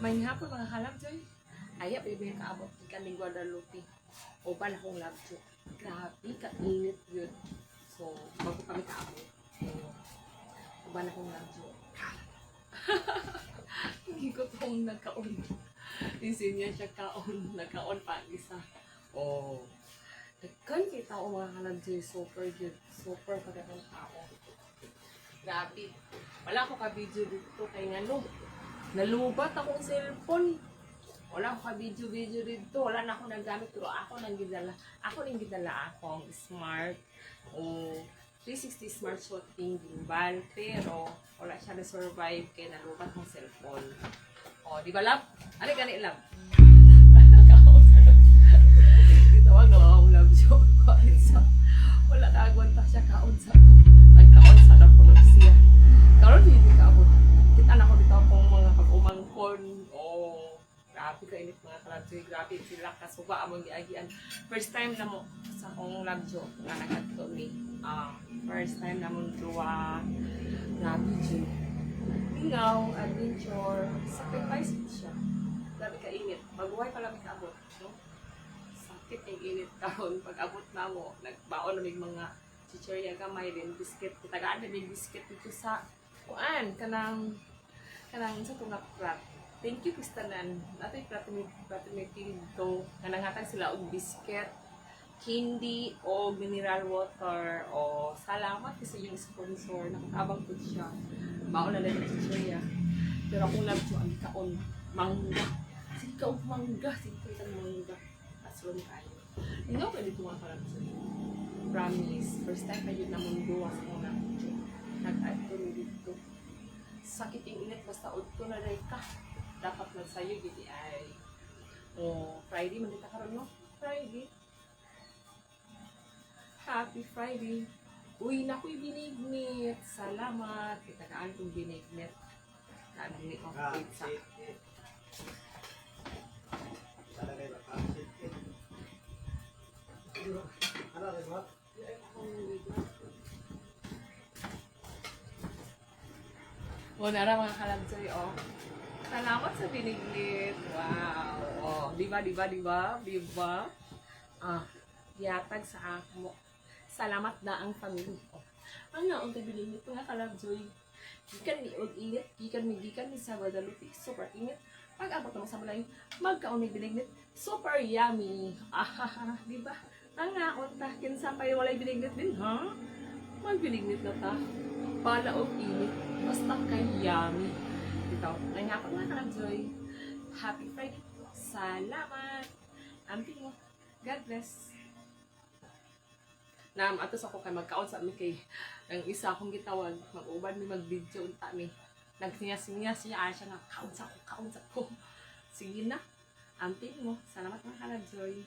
May hapon mga kalabjoy. Ayaw, bibigyan kaabot ikaling Guadalupe. O ba na kong labjo. Grabe, kainit yun. So, bago kami kaabot. So, o ba na kong labjo. Hindi ko itong nagkaon. Isin niya siya kaon. Nagkaon pa ang isa. Oh. Nagkan kita o mga kalabjoy. Super good. Super pagkakang tao. Grabe. Wala ko ka-video dito kay ngano. Nalubat akong cellphone. Wala ko ka-video dito. Wala na ako nagamit. Pero ako nang gidala. Ako nang gidala akong smart. O 360 smart shooting gimbal. Pero wala siya na-survive kaya nalubat akong cellphone. O, di ba lab? Ano gani lab? Gitawag na akong lab joke. Wala kaagwanta siya kaunsa ko. Nagkaunsa na po siya. Karon hindi kaabot. Kita na ko dito akong mga pag-umangkon. Oh, grabe ka init mga kalabjo. Grabe sila kasuba among giagian. First time na mo sa akong labjo nga nagadto ni. First time na mong duwa. Grabe jo. Ingaw, adventure, sacrifice siya. Grabe ka init. Maguhay pa lang kaabot. No? Sakit ang init karon pag abot na mo. Nagbaon na may mga chichirya gamay din biscuit. Tagaan na may biscuit dito sa kuan kanang sa tunga prat. Thank you Kristanan. Nato pratimig to kanangatan sila og biscuit, candy o mineral water o salamat kasi yung sponsor nakakabang po siya. Baon na lang yung chichirya. Pero akong love ko ang kaon mangga. Sige og mangga, sige itang mangga. Aslon kayo. Ingaw ka dito mga parang promise. First time na yun na mundo sa mga nag-add ko dito. Sakit yung init basta udto na rin ka. Dapat na sa'yo gini ay Friday, mandita ka rin no? Friday. Happy Friday. Uy, nako'y binignit. Salamat. Kitagaan kong binignit. Kanang ko pizza. O, nara mga kalabjoy, oh. Salamat sa biniglit. Wow. Oh, diba? Yatag sa ako mo. Salamat na ang pamilya ko. Ang naong biniglit mga kalabjoy. Gikan ni og init, gikan ni sa Guadalupe. Super init. Pag abot mo sa balay, magkaon ni biniglit. Super yummy. Diba? Ang naon ta, kinsa pa walay biniglit din, ha? Magbiniglit na ta. Pala og init. Basta kay yummy. Ito, nangyapag mga kalabjoy. Happy Friday. Salamat. Amping mo. God bless. Atos ako kay magkaon sa amin kay ang isa akong gitawag. Mag-uban mi mag-video unta mi. Nagsinya-sinya siya siya nga kaon sa ko. Sige na. Amping mo. Salamat mga kalabjoy.